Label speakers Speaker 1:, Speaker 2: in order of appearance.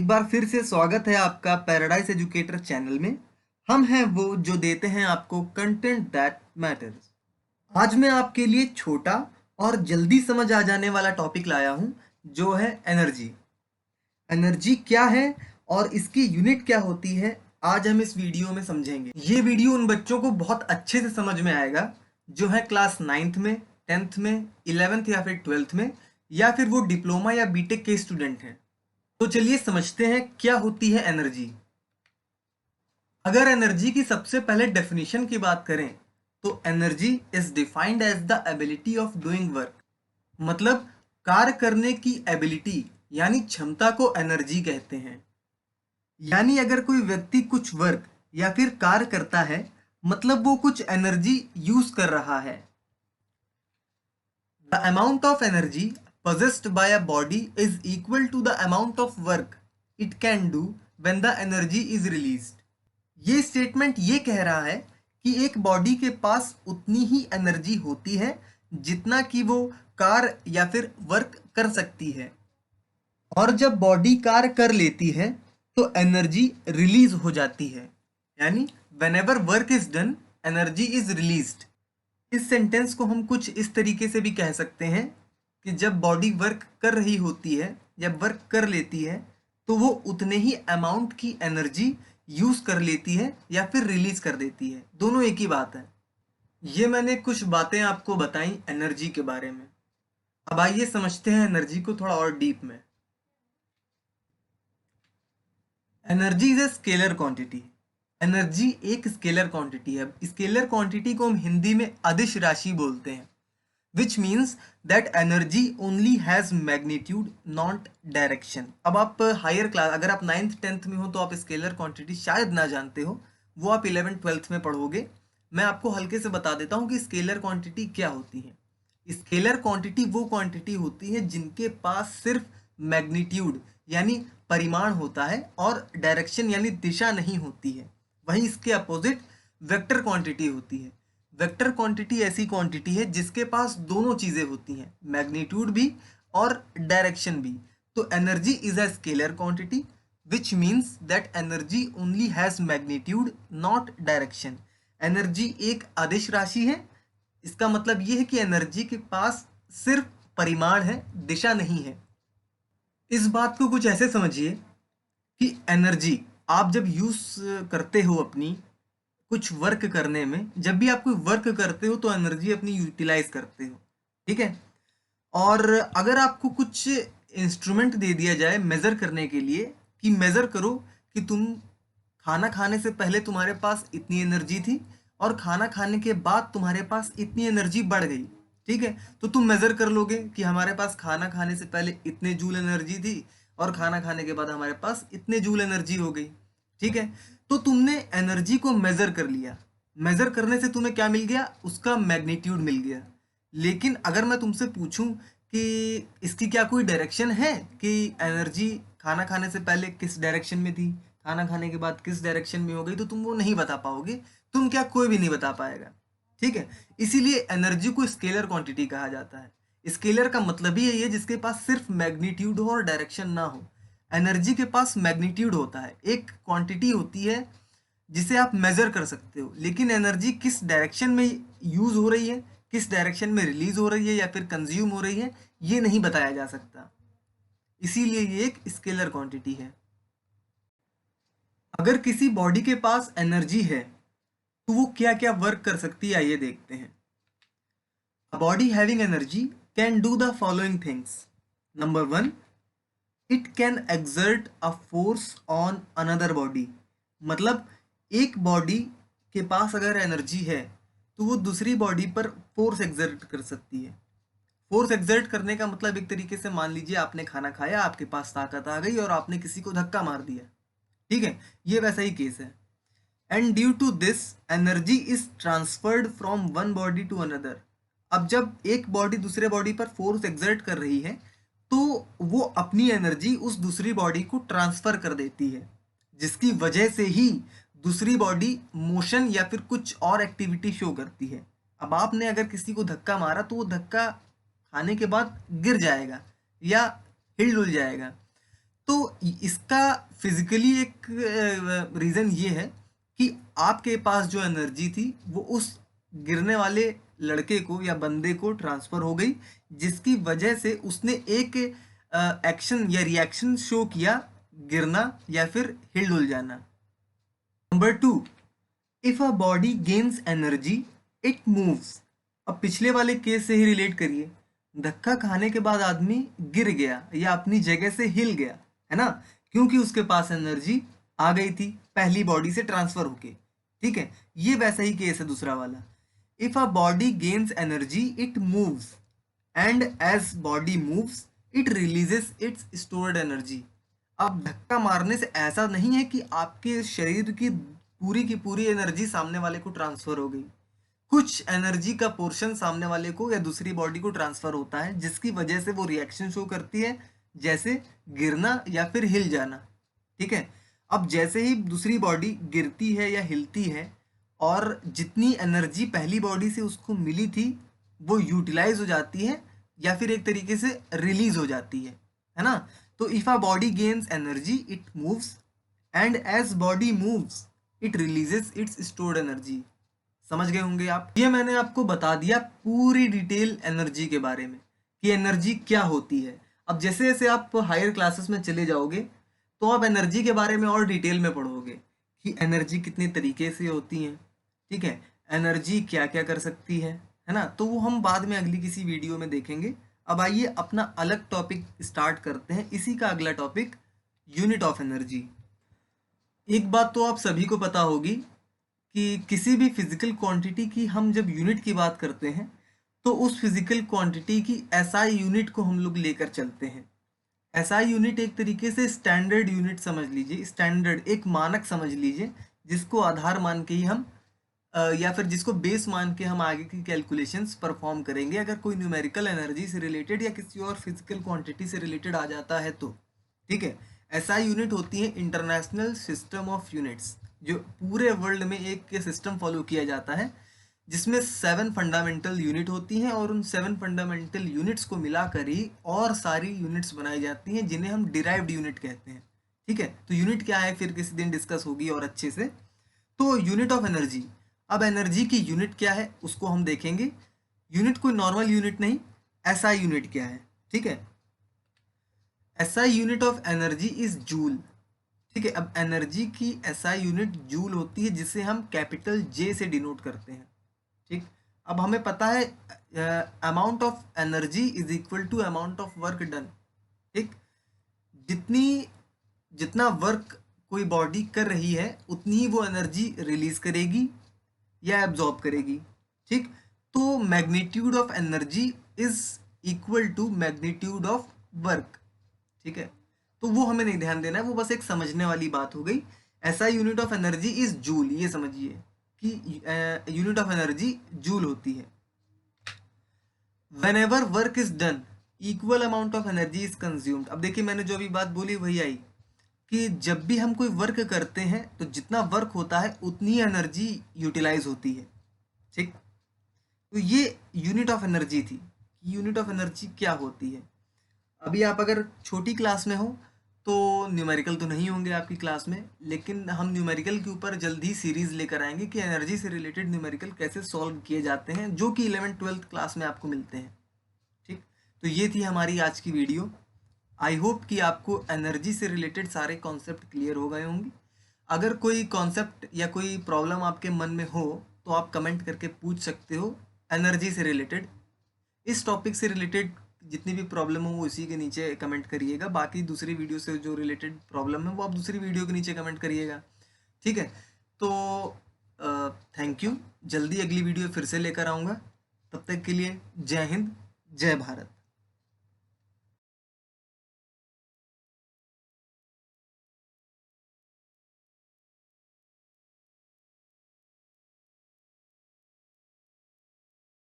Speaker 1: बार फिर से स्वागत है आपका पैराडाइज एजुकेटर चैनल में। हम हैं वो जो देते हैं आपको कंटेंट दैट मैटर्स। आज मैं आपके लिए छोटा और जल्दी समझ आ जाने वाला टॉपिक लाया हूं, जो है एनर्जी। एनर्जी क्या है और इसकी यूनिट क्या होती है, आज हम इस वीडियो में समझेंगे। ये वीडियो उन बच्चों को बहुत अच्छे से समझ में आएगा जो है क्लास 9th में, 10th में, 11th या फिर 12th में, या फिर वो डिप्लोमा या बीटेक के स्टूडेंट हैं। तो चलिए समझते हैं क्या होती है एनर्जी। अगर एनर्जी की सबसे पहले डेफिनेशन की बात करें तो energy is defined as the ability of doing work. मतलब कार्य करने की एबिलिटी यानी क्षमता को एनर्जी कहते हैं। यानी अगर कोई व्यक्ति कुछ वर्क या फिर कार्य करता है, मतलब वो कुछ एनर्जी यूज कर रहा है। The amount of energy possessed by a body is equal to the amount of work it can do when the energy is released. ये स्टेटमेंट ये कह रहा है कि एक बॉडी के पास उतनी ही एनर्जी होती है जितना कि वो कार्य या फिर वर्क कर सकती है। और जब बॉडी कार्य कर लेती है तो एनर्जी रिलीज हो जाती है। यानी whenever work is done, energy is released. इस सेंटेंस को हम कुछ इस तरीके से भी कह सकते हैं कि जब बॉडी वर्क कर रही होती है, जब वर्क कर लेती है, तो वो उतने ही अमाउंट की एनर्जी यूज कर लेती है या फिर रिलीज कर देती है। दोनों एक ही बात है। ये मैंने कुछ बातें आपको बताई एनर्जी के बारे में। अब आइए समझते हैं एनर्जी को थोड़ा और डीप में। Energy is a scalar quantity. Energy एक स्केलर क्वांटिटी है। स्केलर क्वांटिटी को हम हिंदी में अदिश राशि बोलते हैं। Which means that energy only has magnitude not direction. अब आप हायर क्लास, अगर आप 9th 10th में हो तो आप स्केलर क्वांटिटी शायद ना जानते हो, वो आप 11th 12th में पढ़ोगे। मैं आपको हल्के से बता देता हूँ कि स्केलर क्वांटिटी क्या होती है। स्केलर क्वांटिटी वो क्वांटिटी होती है जिनके पास सिर्फ मैग्नीट्यूड यानी परिमाण होता है और डायरेक्शन यानी दिशा नहीं होती है। वहीं इसके अपोजिट वेक्टर क्वांटिटी होती है। वेक्टर क्वांटिटी ऐसी क्वांटिटी है जिसके पास दोनों चीजें होती हैं, मैग्नीट्यूड भी और डायरेक्शन भी। तो energy is a scalar quantity which means that energy only has magnitude not direction. Energy एक आदिश राशि है। इसका मतलब ये है कि एनर्जी के पास सिर्फ परिमाण है, दिशा नहीं है। इस बात को कुछ ऐसे समझिए कि एनर्जी आप जब यूज करते हो अपनी कुछ वर्क करने में, जब भी आप कोई वर्क करते हो तो एनर्जी अपनी यूटिलाइज करते हो, ठीक है। और अगर आपको कुछ इंस्ट्रूमेंट दे दिया जाए मेजर करने के लिए कि मेजर करो कि तुम खाना खाने से पहले तुम्हारे पास इतनी एनर्जी थी और खाना खाने के बाद तुम्हारे पास इतनी एनर्जी बढ़ गई, ठीक है, तो तुम मेजर कर लोगे कि हमारे पास खाना खाने से पहले इतने जूल एनर्जी थी और खाना खाने के बाद हमारे पास इतने जूल एनर्जी हो गई, ठीक है। तो तुमने एनर्जी को मेजर कर लिया। मेजर करने से तुम्हें क्या मिल गया? उसका मैग्नीट्यूड मिल गया। लेकिन अगर मैं तुमसे पूछूं कि इसकी क्या कोई डायरेक्शन है कि एनर्जी खाना खाने से पहले किस डायरेक्शन में थी, खाना खाने के बाद किस डायरेक्शन में हो गई, तो तुम वो नहीं बता पाओगे। तुम क्या, कोई भी नहीं बता पाएगा, ठीक है। इसीलिए एनर्जी को स्केलर क्वांटिटी कहा जाता है। स्केलर का मतलब ही यही है जिसके पास सिर्फ मैग्नीट्यूड हो और डायरेक्शन ना हो। एनर्जी के पास मैग्नीट्यूड होता है, एक क्वांटिटी होती है जिसे आप मेजर कर सकते हो, लेकिन एनर्जी किस डायरेक्शन में यूज हो रही है, किस डायरेक्शन में रिलीज हो रही है या फिर कंज्यूम हो रही है, ये नहीं बताया जा सकता। इसीलिए ये एक स्केलर क्वांटिटी है। अगर किसी बॉडी के पास एनर्जी है तो वो क्या क्या वर्क कर सकती है, आइए देखते हैं। A body having energy can do the following things. Number one, it can exert a force on another body. मतलब एक बॉडी के पास अगर एनर्जी है तो वो दूसरी बॉडी पर फोर्स एक्सर्ट कर सकती है। फोर्स एक्सर्ट करने का मतलब एक तरीके से मान लीजिए आपने खाना खाया, आपके पास ताकत आ गई और आपने किसी को धक्का मार दिया, ठीक है, ये वैसा ही केस है। And due to this energy is transferred from one body to another. अब जब एक बॉडी दूसरे बॉडी पर फोर्स एक्सर्ट कर रही है तो वो अपनी एनर्जी उस दूसरी बॉडी को ट्रांसफर कर देती है, जिसकी वजह से ही दूसरी बॉडी मोशन या फिर कुछ और एक्टिविटी शो करती है। अब आपने अगर किसी को धक्का मारा तो वो धक्का खाने के बाद गिर जाएगा या हिल डुल जाएगा। तो इसका फिजिकली एक रीज़न ये है कि आपके पास जो एनर्जी थी वो उस गिरने वाले लड़के को या बंदे को ट्रांसफ़र हो गई, जिसकी वजह से उसने एक एक्शन या रिएक्शन शो किया, गिरना या फिर हिल-डुल जाना। Number 2, if a body gains energy it moves. अब पिछले वाले केस से ही रिलेट करिए, धक्का खाने के बाद आदमी गिर गया या अपनी जगह से हिल गया, है ना, क्योंकि उसके पास एनर्जी आ गई थी पहली बॉडी से ट्रांसफर होके। ठीक है, ये वैसा ही केस है दूसरा वाला। If a body gains energy it moves and as body moves it releases its stored energy. अब धक्का मारने से ऐसा नहीं है कि आपके शरीर की पूरी एनर्जी सामने वाले को ट्रांसफर हो गई। कुछ एनर्जी का पोर्शन सामने वाले को या दूसरी बॉडी को ट्रांसफर होता है, जिसकी वजह से वो रिएक्शन शो करती है, जैसे गिरना या फिर हिल जाना। ठीक है, अब जैसे ही दूसरी बॉडी गिरती है या हिलती है और जितनी एनर्जी पहली बॉडी से उसको मिली थी वो यूटिलाइज हो जाती है या फिर एक तरीके से रिलीज हो जाती है ना। तो if a body gains energy it moves and as body moves it releases its stored energy. समझ गए होंगे आप। ये मैंने आपको बता दिया पूरी डिटेल एनर्जी के बारे में कि एनर्जी क्या होती है। अब जैसे जैसे आप हायर क्लासेस में चले जाओगे तो आप एनर्जी के बारे में और डिटेल में पढ़ोगे कि एनर्जी कितने तरीके से होती है। ठीक है, एनर्जी क्या क्या कर सकती है ना, तो वो हम बाद में अगली किसी वीडियो में देखेंगे। अब आइए अपना अलग टॉपिक स्टार्ट करते हैं। इसी का अगला टॉपिक यूनिट ऑफ एनर्जी। एक बात तो आप सभी को पता होगी कि किसी भी फिजिकल क्वांटिटी की हम जब यूनिट की बात करते हैं तो उस फिजिकल क्वांटिटी की एसआई यूनिट को हम लोग लेकर चलते हैं। एसआई यूनिट एक तरीके से स्टैंडर्ड यूनिट समझ लीजिए, स्टैंडर्ड एक मानक समझ लीजिए, जिसको आधार मान के ही हम या फिर जिसको बेस मान के हम आगे की कैलकुलेशंस परफॉर्म करेंगे अगर कोई न्यूमेरिकल एनर्जी से रिलेटेड या किसी और फिजिकल क्वांटिटी से रिलेटेड आ जाता है तो। ठीक है, एसआई यूनिट होती है इंटरनेशनल सिस्टम ऑफ यूनिट्स, जो पूरे वर्ल्ड में एक सिस्टम फॉलो किया जाता है जिसमें 7 फंडामेंटल यूनिट होती हैं और उन 7 फंडामेंटल यूनिट्स को मिलाकर ही और सारी यूनिट्स बनाई जाती हैं जिन्हें हम डिराइव्ड यूनिट कहते हैं। ठीक है, तो यूनिट क्या है फिर किसी दिन डिस्कस होगी और अच्छे से। तो यूनिट ऑफ एनर्जी, अब एनर्जी की यूनिट क्या है उसको हम देखेंगे। यूनिट कोई नॉर्मल यूनिट नहीं, एसआई यूनिट क्या है। ठीक है, SI unit of energy is joule. ठीक है, अब एनर्जी की एसआई यूनिट जूल होती है जिसे हम कैपिटल जे से डिनोट करते हैं। ठीक, अब हमें पता है amount of energy is equal to amount of work done. ठीक, जितनी जितना वर्क कोई बॉडी कर रही है उतनी ही वो एनर्जी रिलीज करेगी या एब्जॉर्ब करेगी। ठीक, तो magnitude of energy is equal to magnitude of work. ठीक है, तो वो हमें नहीं ध्यान देना है, वो बस एक समझने वाली बात हो गई। ऐसा unit of energy is joule, ये समझिए कि यूनिट ऑफ एनर्जी जूल होती है। Whenever work is done equal amount of energy is consumed. अब देखिए मैंने जो अभी बात बोली वही आई कि जब भी हम कोई वर्क करते हैं तो जितना वर्क होता है उतनी एनर्जी यूटिलाइज होती है। ठीक, तो ये यूनिट ऑफ एनर्जी थी। यूनिट ऑफ एनर्जी क्या होती है। अभी आप अगर छोटी क्लास में हो तो न्यूमेरिकल तो नहीं होंगे आपकी क्लास में, लेकिन हम न्यूमेरिकल के ऊपर जल्दी सीरीज लेकर आएंगे कि एनर्जी से रिलेटेड न्यूमेरिकल कैसे सॉल्व किए जाते हैं, जो कि 11th-12th क्लास में आपको मिलते हैं। ठीक, तो ये थी हमारी आज की वीडियो। आई होप कि आपको एनर्जी से रिलेटेड सारे कॉन्सेप्ट क्लियर हो गए होंगे। अगर कोई कॉन्सेप्ट या कोई प्रॉब्लम आपके मन में हो तो आप कमेंट करके पूछ सकते हो एनर्जी से रिलेटेड। इस टॉपिक से रिलेटेड जितनी भी प्रॉब्लम हो वो इसी के नीचे कमेंट करिएगा, बाकी दूसरी वीडियो से जो रिलेटेड प्रॉब्लम है वो आप दूसरी वीडियो के नीचे कमेंट करिएगा। ठीक है, तो थैंक यू, जल्दी अगली वीडियो फिर से लेकर आऊँगा। तब तक के लिए जय हिंद, जय भारत।